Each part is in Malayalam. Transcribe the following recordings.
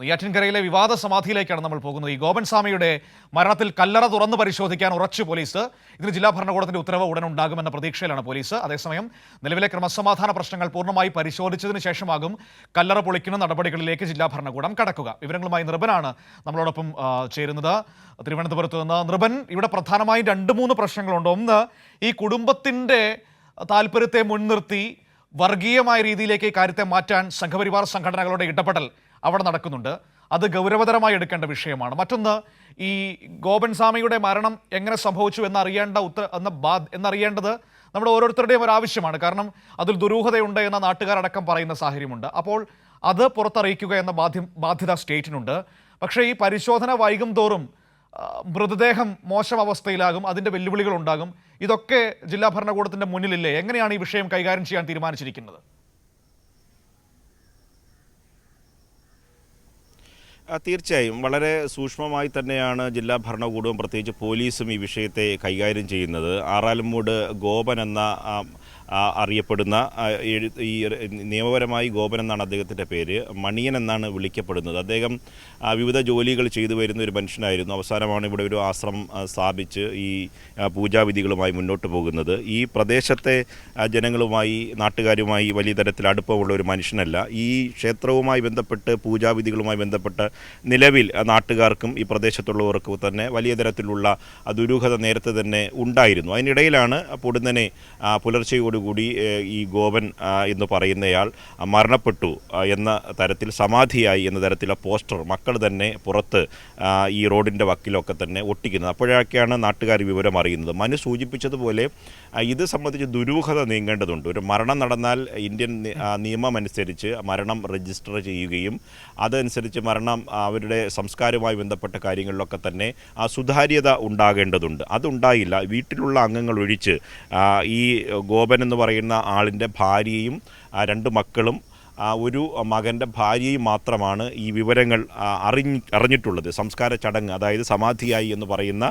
നെയ്യാറ്റിൻകരയിലെ വിവാദ സമാധിയിലേക്കാണ് നമ്മൾ പോകുന്നത്. ഈ ഗോപൻ സ്വാമിയുടെ മരണത്തിൽ കല്ലറ തുറന്ന് പരിശോധിക്കാൻ ഉറച്ചു പോലീസ്. ഇതിന് ജില്ലാ ഭരണകൂടത്തിന്റെ ഉത്തരവ് ഉടൻ ഉണ്ടാകുമെന്ന പ്രതീക്ഷയിലാണ് പോലീസ്. അതേസമയം നിലവിലെ ക്രമസമാധാന പ്രശ്നങ്ങൾ പൂർണ്ണമായി പരിശോധിച്ചതിന് ശേഷമാകും കല്ലറ പൊളിക്കുന്ന നടപടികളിലേക്ക് ജില്ലാ ഭരണകൂടം കടക്കുക. വിവരങ്ങളുമായി നൃപനാണ് നമ്മളോടൊപ്പം ചേരുന്നത് തിരുവനന്തപുരത്ത് നിന്ന്. നൃപൻ, ഇവിടെ പ്രധാനമായും 2-3 പ്രശ്നങ്ങളുണ്ട്. ഒന്ന്, ഈ കുടുംബത്തിന്റെ താല്പര്യത്തെ മുൻനിർത്തി വർഗീയമായ രീതിയിലേക്ക് ഈ കാര്യത്തെ മാറ്റാൻ സംഘപരിവാർ സംഘടനകളുടെ ഇടപെടൽ അവിടെ നടക്കുന്നുണ്ട്. അത് ഗൗരവതരമായി എടുക്കേണ്ട വിഷയമാണ്. മറ്റൊന്ന്, ഈ ഗോപൻ സ്വാമിയുടെ മരണം എങ്ങനെ സംഭവിച്ചു എന്നറിയേണ്ടത് നമ്മുടെ ഓരോരുത്തരുടെയും ഒരു ആവശ്യമാണ്. കാരണം അതിൽ ദുരൂഹതയുണ്ട് എന്ന നാട്ടുകാരടക്കം പറയുന്ന സാഹചര്യമുണ്ട്. അപ്പോൾ അത് പുറത്തറിയിക്കുക എന്ന ബാധ്യത സ്റ്റേറ്റിനുണ്ട്. പക്ഷേ ഈ പരിശോധന വൈകും തോറും മൃതദേഹം മോശം അവസ്ഥയിലാകും, അതിൻ്റെ വെല്ലുവിളികൾ ഉണ്ടാകും. ഇതൊക്കെ ജില്ലാ ഭരണകൂടത്തിൻ്റെ മുന്നിലില്ലേ? എങ്ങനെയാണ് ഈ വിഷയം കൈകാര്യം ചെയ്യാൻ തീരുമാനിച്ചിരിക്കുന്നത്? തീർച്ചയായും വളരെ സൂക്ഷ്മമായി തന്നെയാണ് ജില്ലാ ഭരണകൂടവും പ്രത്യേകിച്ച് പോലീസും ഈ വിഷയത്തെ കൈകാര്യം ചെയ്യുന്നത്. ആറാലുംമൂട് ഗോപൻ എന്ന അറിയപ്പെടുന്ന ഈ നിയമപരമായി ഗോപൻ എന്നാണ് അദ്ദേഹത്തിൻ്റെ പേര്, മണിയൻ എന്നാണ് വിളിക്കപ്പെടുന്നത്. അദ്ദേഹം വിവിധ ജോലികൾ ചെയ്തു വരുന്ന ഒരു മനുഷ്യനായിരുന്നു. അവസാനമാണ് ഇവിടെ ഒരു ആശ്രമം സ്ഥാപിച്ച് ഈ പൂജാവിധികളുമായി മുന്നോട്ട് പോകുന്നത്. ഈ പ്രദേശത്തെ ജനങ്ങളുമായി നാട്ടുകാരുമായി വലിയ തരത്തിൽ അടുപ്പമുള്ള ഒരു മനുഷ്യനല്ല. ഈ ക്ഷേത്രവുമായി ബന്ധപ്പെട്ട് പൂജാവിധികളുമായി ബന്ധപ്പെട്ട് നിലവിൽ നാട്ടുകാർക്കും ഈ പ്രദേശത്തുള്ളവർക്കും തന്നെ വലിയ തരത്തിലുള്ള ദുരൂഹത നേരത്തെ തന്നെ ഉണ്ടായിരുന്നു. അതിനിടയിലാണ് പൊടുന്നനെ പുലർച്ചയോടുകൂടി ഈ ഗോപൻ എന്ന് പറയുന്നയാൾ മരണപ്പെട്ടു എന്ന തരത്തിൽ, സമാധിയായി എന്ന തരത്തിലുള്ള പോസ്റ്റർ മക്കൾ തന്നെ പുറത്ത് ഈ റോഡിൻ്റെ വക്കിലൊക്കെ തന്നെ ഒട്ടിക്കുന്നത്. അപ്പോഴൊക്കെയാണ് നാട്ടുകാർ വിവരം അറിയുന്നത്. മനു സൂചിപ്പിച്ചതുപോലെ ഇത് സംബന്ധിച്ച് ദുരൂഹത നീങ്ങേണ്ടതുണ്ട്. ഒരു മരണം നടന്നാൽ ഇന്ത്യൻ നിയമം അനുസരിച്ച് മരണം രജിസ്റ്റർ ചെയ്യുകയും അതനുസരിച്ച് മരണം അവരുടെ സംസ്കാരവുമായി ബന്ധപ്പെട്ട കാര്യങ്ങളിലൊക്കെ തന്നെ സുതാര്യത ഉണ്ടാകേണ്ടതുണ്ട്. അതുണ്ടായില്ല. വീട്ടിലുള്ള അംഗങ്ങൾ ഒഴിച്ച് ഈ ഗോപൻ എന്ന് പറയുന്ന ആളിൻ്റെ ഭാര്യയും 2 മക്കളും ഒരു മകൻ്റെ ഭാര്യയും മാത്രമാണ് ഈ വിവരങ്ങൾ അറിഞ്ഞിട്ടുള്ളത്. സംസ്കാര ചടങ്ങ്, അതായത് സമാധിയായി എന്ന് പറയുന്ന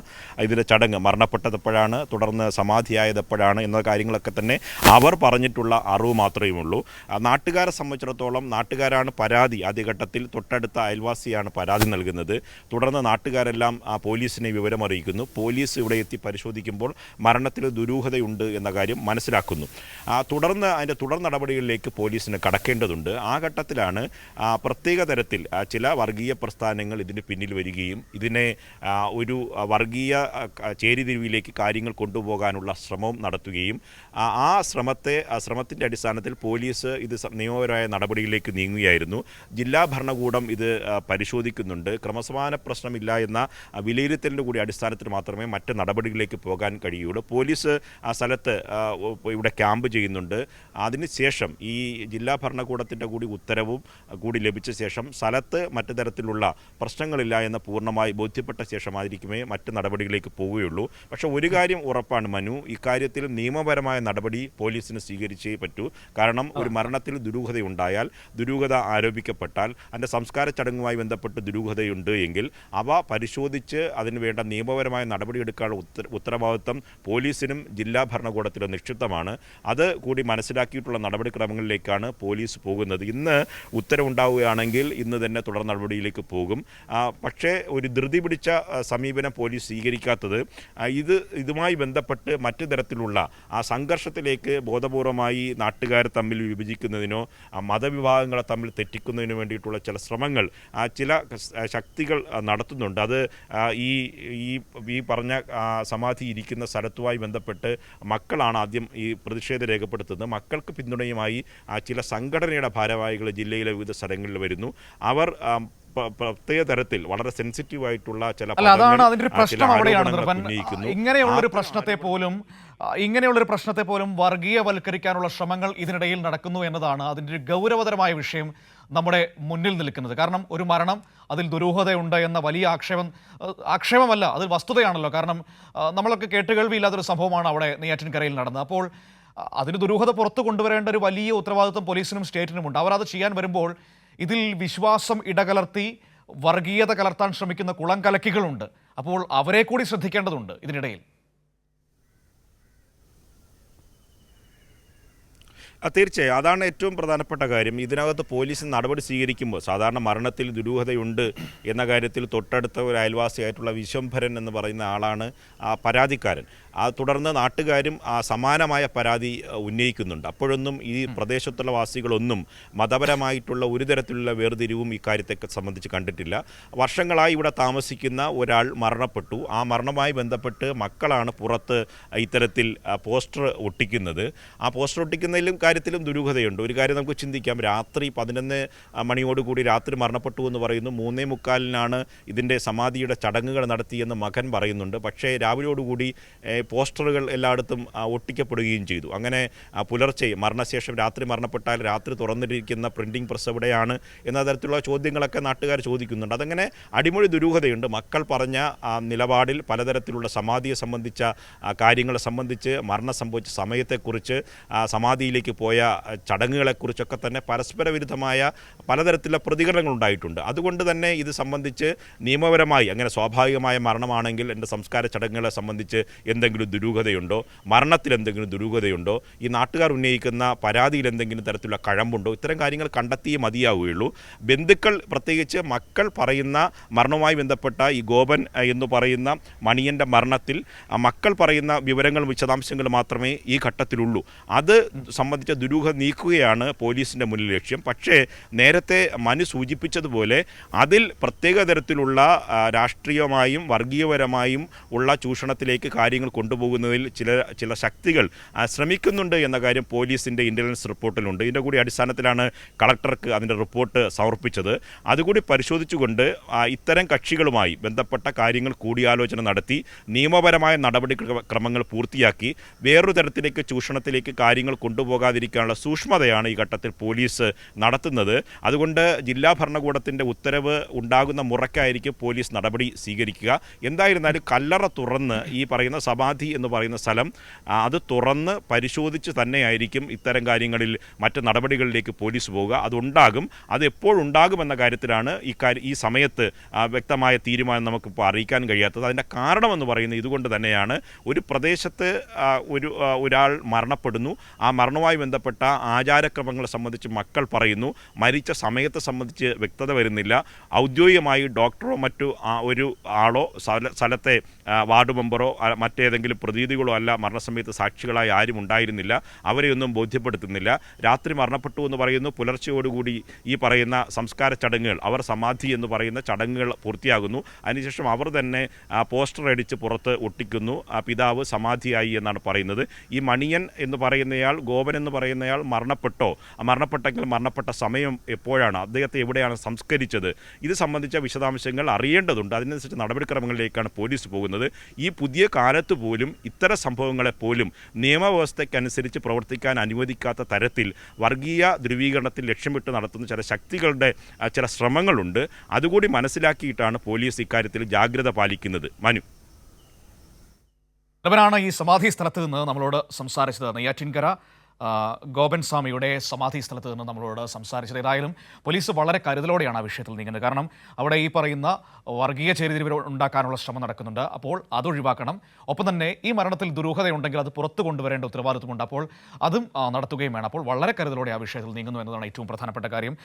ഇതിൻ്റെ ചടങ്ങ്, മരണപ്പെട്ടതെപ്പോഴാണ്, തുടർന്ന് സമാധിയായതെപ്പോഴാണ് എന്ന കാര്യങ്ങളൊക്കെ തന്നെ അവർ പറഞ്ഞിട്ടുള്ള അറിവ് മാത്രമേ ഉള്ളൂ. നാട്ടുകാരെ സംബന്ധിച്ചിടത്തോളം നാട്ടുകാരാണ് പരാതി, ആദ്യഘട്ടത്തിൽ തൊട്ടടുത്ത അയൽവാസിയാണ് പരാതി നൽകുന്നത്. തുടർന്ന് നാട്ടുകാരെല്ലാം പോലീസിനെ വിവരം അറിയിക്കുന്നു. പോലീസ് ഇവിടെ എത്തി പരിശോധിക്കുമ്പോൾ മരണത്തിൽ ദുരൂഹതയുണ്ട് എന്ന കാര്യം മനസ്സിലാക്കുന്നു. തുടർന്ന് അതിൻ്റെ തുടർ നടപടികളിലേക്ക് പോലീസിന് കടക്കേണ്ടതുണ്ട്. ആ ഘട്ടത്തിലാണ് പ്രത്യേക തരത്തിൽ ചില വർഗീയ പ്രസ്ഥാനങ്ങൾ ഇതിന് പിന്നിൽ വരികയും ഇതിനെ ഒരു വർഗീയ ചേരിതിരിവിലേക്ക് കാര്യങ്ങൾ കൊണ്ടുപോകാനുള്ള ശ്രമം നടത്തുകയും ആ ശ്രമത്തിൻ്റെ അടിസ്ഥാനത്തിൽ പോലീസ് ഇത് നിയമപരമായ നടപടിയിലേക്ക് നീങ്ങുകയായിരുന്നു. ജില്ലാ ഭരണകൂടം ഇത് പരിശോധിക്കുന്നുണ്ട്. ക്രമസമാധാന പ്രശ്നമില്ല എന്ന വിലയിരുത്തലിൻ്റെ കൂടി അടിസ്ഥാനത്തിൽ മാത്രമേ മറ്റ് നടപടികളിലേക്ക് പോകാൻ കഴിയുള്ളൂ. പോലീസ് ആ സ്ഥലത്ത് ഇവിടെ ക്യാമ്പ് ചെയ്യുന്നുണ്ട്. അതിനുശേഷം ഈ ജില്ലാ ഭരണകൂടത്തിൻ്റെ കൂടി ഉത്തരവും കൂടി ലഭിച്ച ശേഷം സ്ഥലത്ത് മറ്റു തരത്തിലുള്ള പ്രശ്നങ്ങളില്ല എന്ന് പൂർണ്ണമായി ബോധ്യപ്പെട്ട ശേഷമായിരിക്കുമേ മറ്റ് നടപടികളിലേക്ക് പോവുകയുള്ളൂ. പക്ഷേ ഒരു കാര്യം ഉറപ്പാണ് മനു, ഇക്കാര്യത്തിൽ നിയമപരമായ നടപടി പോലീസിന് സ്വീകരിച്ചേ പറ്റൂ. കാരണം ഒരു മരണത്തിൽ ദുരൂഹതയുണ്ടായാൽ, ദുരൂഹത ആരോപിക്കപ്പെട്ടാൽ, അതിൻ്റെ സംസ്കാര ചടങ്ങുമായി ബന്ധപ്പെട്ട് ദുരൂഹതയുണ്ട് എങ്കിൽ അവ പരിശോധിച്ച് അതിന് വേണ്ട നിയമപരമായ നടപടിയെടുക്കാനുള്ള ഉത്തരവാദിത്വം പോലീസിനും ജില്ലാ ഭരണകൂടത്തിലും നിക്ഷിപ്തമാണ്. അത് കൂടി മനസ്സിലാക്കിയിട്ടുള്ള നടപടിക്രമങ്ങളിലേക്കാണ് പോലീസ് പോകുന്നത്. ഇന്ന് ഉത്തരവുണ്ടാവുകയാണെങ്കിൽ ഇന്ന് തന്നെ തുടർ നടപടിയിലേക്ക് പോകും. പക്ഷേ ഒരു ധൃതി പിടിച്ച സമീപനം പോലീസ് സ്വീകരിക്കാത്തത് ഇതുമായി ബന്ധപ്പെട്ട് മറ്റു തരത്തിലുള്ള സംഘർഷത്തിലേക്ക് ബോധപൂർവമായി നാട്ടുകാരെ തമ്മിൽ വിഭജിക്കുന്നതിനോ മതവിഭാഗങ്ങളെ തമ്മിൽ തെറ്റിക്കുന്നതിനോ വേണ്ടിയിട്ടുള്ള ചില ശ്രമങ്ങൾ ചില ശക്തികൾ നടത്തുന്നുണ്ട്. അത് ഈ പറഞ്ഞ സമാധി ഇരിക്കുന്ന സ്ഥലത്തുമായി ബന്ധപ്പെട്ട് മക്കളാണ് ആദ്യം ഈ പ്രതിഷേധം രേഖപ്പെടുത്തുന്നത്. മക്കൾക്ക് പിന്തുണയുമായി ചില സംഘടനയുടെ ഭാരവാഹികൾ ജില്ലയിലെ വിവിധ സ്ഥലങ്ങളിൽ വരുന്നു. അവർ പ്രത്യേക തരത്തിൽ വളരെ സെൻസിറ്റീവ് ആയിട്ടുള്ള ചില അതാണ് അതിൻ്റെ ഒരു പ്രശ്നം അവിടെയാണ്. ഇങ്ങനെയുള്ളൊരു പ്രശ്നത്തെ പോലും വർഗീയവൽക്കരിക്കാനുള്ള ശ്രമങ്ങൾ ഇതിനിടയിൽ നടക്കുന്നു എന്നതാണ് അതിൻ്റെ ഒരു ഗൗരവതരമായ വിഷയം നമ്മുടെ മുന്നിൽ നിൽക്കുന്നത്. കാരണം ഒരു മരണം, അതിൽ ദുരൂഹതയുണ്ട് എന്ന വലിയ ആക്ഷേപമല്ല, അത് വസ്തുതയാണല്ലോ. കാരണം നമ്മളൊക്കെ കേട്ടുകേൾവിയില്ലാത്തൊരു സംഭവമാണ് അവിടെ നെയ്യാറ്റിൻകരയിൽ നടന്നത്. അപ്പോൾ അതിന് ദുരൂഹത പുറത്തു കൊണ്ടുവരേണ്ട ഒരു വലിയ ഉത്തരവാദിത്വം പോലീസിനും സ്റ്റേറ്റിനുമുണ്ട്. അവർ അത് ചെയ്യാൻ വരുമ്പോൾ ഇതിൽ വിശ്വാസം ഇടകലർത്തി വർഗീയത കലർത്താൻ ശ്രമിക്കുന്ന കുളം കലക്കികളുണ്ട്. അപ്പോൾ അവരെ കൂടി ശ്രദ്ധിക്കേണ്ടതുണ്ട് ഇതിനിടയിൽ. തീർച്ചയായും അതാണ് ഏറ്റവും പ്രധാനപ്പെട്ട കാര്യം. ഇതിനകത്ത് പോലീസ് നടപടി സ്വീകരിക്കുമ്പോൾ സാധാരണ മരണത്തിൽ ദുരൂഹതയുണ്ട് എന്ന കാര്യത്തിൽ തൊട്ടടുത്ത ഒരു അയൽവാസിയായിട്ടുള്ള വിശ്വംഭരൻ എന്ന് പറയുന്ന ആളാണ് പരാതിക്കാരൻ. തുടർന്ന് നാട്ടുകാരും സമാനമായ പരാതി ഉന്നയിക്കുന്നുണ്ട്. അപ്പോഴൊന്നും ഈ പ്രദേശത്തുള്ള വാസികളൊന്നും മതപരമായിട്ടുള്ള ഒരു തരത്തിലുള്ള വേർതിരിവും ഇക്കാര്യത്തെ സംബന്ധിച്ച് കണ്ടിട്ടില്ല. വർഷങ്ങളായി ഇവിടെ താമസിക്കുന്ന ഒരാൾ മരണപ്പെട്ടു. ആ മരണവുമായി ബന്ധപ്പെട്ട് മക്കളാണ് പുറത്ത് ഇത്തരത്തിൽ പോസ്റ്റർ ഒട്ടിക്കുന്നത്. ആ പോസ്റ്റർ ഒട്ടിക്കുന്നതിലും കാര്യത്തിലും ദുരൂഹതയുണ്ട്. ഒരു കാര്യം നമുക്ക് ചിന്തിക്കാം. രാത്രി 11 മണിയോടുകൂടി രാത്രി മരണപ്പെട്ടു എന്ന് പറയുന്നു. 3:45 ഇതിൻ്റെ സമാധിയുടെ ചടങ്ങുകൾ നടത്തിയെന്ന് മകൻ പറയുന്നുണ്ട്. പക്ഷേ രാവിലെയോടുകൂടി പോസ്റ്ററുകൾ എല്ലായിടത്തും ഒട്ടിക്കപ്പെടുകയും ചെയ്തു. അങ്ങനെ പുലർച്ചെ മരണശേഷം രാത്രി മരണപ്പെട്ടാൽ രാത്രി തുറന്നിരിക്കുന്ന പ്രിൻറ്റിംഗ് പ്രസ് എവിടെയാണ് എന്ന തരത്തിലുള്ള ചോദ്യങ്ങളൊക്കെ നാട്ടുകാർ ചോദിക്കുന്നുണ്ട്. അതങ്ങനെ അടിമൊഴി ദുരൂഹതയുണ്ട്. മക്കൾ പറഞ്ഞ നിലപാടിൽ പലതരത്തിലുള്ള സമാധിയെ സംബന്ധിച്ച കാര്യങ്ങളെ സംബന്ധിച്ച്, മരണം സംഭവിച്ച സമയത്തെക്കുറിച്ച്, സമാധിയിലേക്ക് പോയ ചടങ്ങുകളെക്കുറിച്ചൊക്കെ തന്നെ പരസ്പര വിരുദ്ധമായ പലതരത്തിലുള്ള പ്രതികരണങ്ങൾ ഉണ്ടായിട്ടുണ്ട്. അതുകൊണ്ട് തന്നെ ഇത് സംബന്ധിച്ച് നിയമപരമായി അങ്ങനെ സ്വാഭാവികമായ മരണമാണെങ്കിൽ എൻ്റെ സംസ്കാര ചടങ്ങുകളെ സംബന്ധിച്ച് എന്തെങ്കിലും ദുരൂഹതയുണ്ടോ, മരണത്തിൽ എന്തെങ്കിലും ദുരൂഹതയുണ്ടോ, ഈ നാട്ടുകാർ ഉന്നയിക്കുന്ന പരാതിയിൽ എന്തെങ്കിലും തരത്തിലുള്ള കഴമ്പുണ്ടോ, ഇത്തരം കാര്യങ്ങൾ കണ്ടെത്തിയേ മതിയാവുകയുള്ളൂ. ബന്ധുക്കൾ, പ്രത്യേകിച്ച് മക്കൾ പറയുന്ന മരണവുമായി ബന്ധപ്പെട്ട ഈ ഗോപൻ എന്ന് പറയുന്ന മണിയൻ്റെ മരണത്തിൽ മക്കൾ പറയുന്ന വിവരങ്ങളും വിശദാംശങ്ങളും മാത്രമേ ഈ ഘട്ടത്തിലുള്ളൂ. അത് സംബന്ധിച്ച ദുരൂഹത നീക്കുകയാണ് പോലീസിൻ്റെ മുന്നിൽ ലക്ഷ്യം. പക്ഷേ നേരത്തെ മനു സൂചിപ്പിച്ചതുപോലെ അതിൽ പ്രത്യേക തരത്തിലുള്ള രാഷ്ട്രീയമായും വർഗീയപരമായും ഉള്ള ചൂഷണത്തിലേക്ക് കാര്യങ്ങൾ കൊണ്ടുപോകുന്നതിൽ ചില ശക്തികൾ ശ്രമിക്കുന്നുണ്ട് എന്ന കാര്യം പോലീസിൻ്റെ ഇൻ്റലിജൻസ് റിപ്പോർട്ടിലുണ്ട്. ഇതിൻ്റെ കൂടി അടിസ്ഥാനത്തിലാണ് കളക്ടർക്ക് അതിൻ്റെ റിപ്പോർട്ട് സമർപ്പിച്ചത്. അതുകൂടി പരിശോധിച്ചുകൊണ്ട് ഇത്തരം കക്ഷികളുമായി ബന്ധപ്പെട്ട കാര്യങ്ങൾ കൂടിയാലോചന നടത്തി നിയമപരമായ നടപടിക്രമങ്ങൾ പൂർത്തിയാക്കി വേറൊരു തരത്തിലേക്ക് ചൂഷണത്തിലേക്ക് കാര്യങ്ങൾ കൊണ്ടുപോകാതിരിക്കാനുള്ള സൂക്ഷ്മതയാണ് ഈ ഘട്ടത്തിൽ പോലീസ് നടത്തുന്നത്. അതുകൊണ്ട് ജില്ലാ ഭരണകൂടത്തിൻ്റെ ഉത്തരവ് ഉണ്ടാകുന്ന മുറയ്ക്കായിരിക്കും പോലീസ് നടപടി സ്വീകരിക്കുക. എന്തായിരുന്നാലും കല്ലറ തുറന്ന് ഈ പറയുന്ന സമാധി എന്ന് പറയുന്ന സ്ഥലം അത് തുറന്ന് പരിശോധിച്ച് തന്നെയായിരിക്കും ഇത്തരം കാര്യങ്ങളിൽ മറ്റ് നടപടികളിലേക്ക് പോലീസ് പോവുക. അതുണ്ടാകും. അത് എപ്പോഴുണ്ടാകുമെന്ന കാര്യത്തിലാണ് ഈ സമയത്ത് വ്യക്തമായ തീരുമാനം നമുക്കിപ്പോൾ അറിയിക്കാൻ കഴിയാത്തത്. അതിൻ്റെ കാരണമെന്ന് പറയുന്നത് ഇതുകൊണ്ട് തന്നെയാണ്. ഒരു പ്രദേശത്ത് ഒരാൾ മരണപ്പെടുന്നു. ആ മരണവുമായി ബന്ധപ്പെട്ട ആചാരക്രമങ്ങളെ സംബന്ധിച്ച് മക്കൾ പറയുന്നു. മരിച്ച സമയത്തെ സംബന്ധിച്ച് വ്യക്തത വരുന്നില്ല. ഔദ്യോഗികമായി ഡോക്ടറോ മറ്റു ഒരു ആളോ സ്ഥലത്തെ വാർഡ് മെമ്പറോ മറ്റേതെങ്കിലും പ്രതിനിധികളോ അല്ല മരണസമയത്ത് സാക്ഷികളായി ആരും ഉണ്ടായിരുന്നില്ല. അവരെയൊന്നും ബോധ്യപ്പെടുത്തുന്നില്ല. രാത്രി മരണപ്പെട്ടു എന്ന് പറയുന്നു. പുലർച്ചയോടുകൂടി ഈ പറയുന്ന സംസ്കാര ചടങ്ങുകൾ, അവർ സമാധി എന്ന് പറയുന്ന ചടങ്ങുകൾ പൂർത്തിയാകുന്നു. അതിനുശേഷം അവർ തന്നെ പോസ്റ്റർ അടിച്ച് പുറത്ത് ഒട്ടിക്കുന്നു. പിതാവ് സമാധിയായി എന്നാണ് പറയുന്നത്. ഈ മണിയൻ എന്ന് പറയുന്നയാൾ, ഗോപൻ എന്ന് പറയുന്നയാൾ മരണപ്പെട്ടോ? മരണപ്പെട്ടെങ്കിൽ മരണപ്പെട്ട സമയം എപ്പോഴാണ്? അദ്ദേഹത്തെ എവിടെയാണ് സംസ്കരിച്ചത്? ഇത് സംബന്ധിച്ച വിശദാംശങ്ങൾ അറിയേണ്ടതുണ്ട്. അതിനനുസരിച്ച് നടപടിക്രമങ്ങളിലേക്കാണ് പോലീസ് പോകുന്നത്. ഈ പുതിയ കാലത്ത് പോലും ഇത്തരം സംഭവങ്ങളെപ്പോലും നിയമവ്യവസ്ഥയ്ക്കനുസരിച്ച് പ്രവർത്തിക്കാൻ അനുവദിക്കാത്ത തരത്തിൽ വർഗീയ ധ്രുവീകരണത്തിൽ ലക്ഷ്യമിട്ട് നടത്തുന്ന ചില ശക്തികളുടെ ചില ശ്രമങ്ങളുണ്ട്. അതുകൂടി മനസ്സിലാക്കിയിട്ടാണ് പോലീസ് ഇക്കാര്യത്തിൽ ജാഗ്രത പാലിക്കുന്നത്. മനു ാണ് ഈ സമാധി സ്ഥലത്ത് നിന്ന് നമ്മളോട് സംസാരിച്ചത്. നെയ്യാറ്റിൻകര ഗോപൻ സ്വാമിയുടെ സമാധി സ്ഥലത്ത് നിന്ന് നമ്മളോട് സംസാരിച്ചത്. ഏതായാലും പോലീസ് വളരെ കരുതലോടെയാണ് ആ വിഷയത്തിൽ നീങ്ങുന്നത്. കാരണം അവിടെ ഈ പറയുന്ന വർഗീയ ചേരിതിരിവ് ഉണ്ടാക്കാനുള്ള ശ്രമം നടക്കുന്നുണ്ട്. അപ്പോൾ അതൊഴിവാക്കണം. ഒപ്പം തന്നെ ഈ മരണത്തിൽ ദുരൂഹതയുണ്ടെങ്കിൽ അത് പുറത്തു കൊണ്ടുവരേണ്ട ഉത്തരവാദിത്വമുണ്ട്. അപ്പോൾ അതും നടത്തുകയും വേണം. അപ്പോൾ വളരെ കരുതലോടെ ആ വിഷയത്തിൽ നീങ്ങുന്നു എന്നതാണ് ഏറ്റവും പ്രധാനപ്പെട്ട കാര്യം.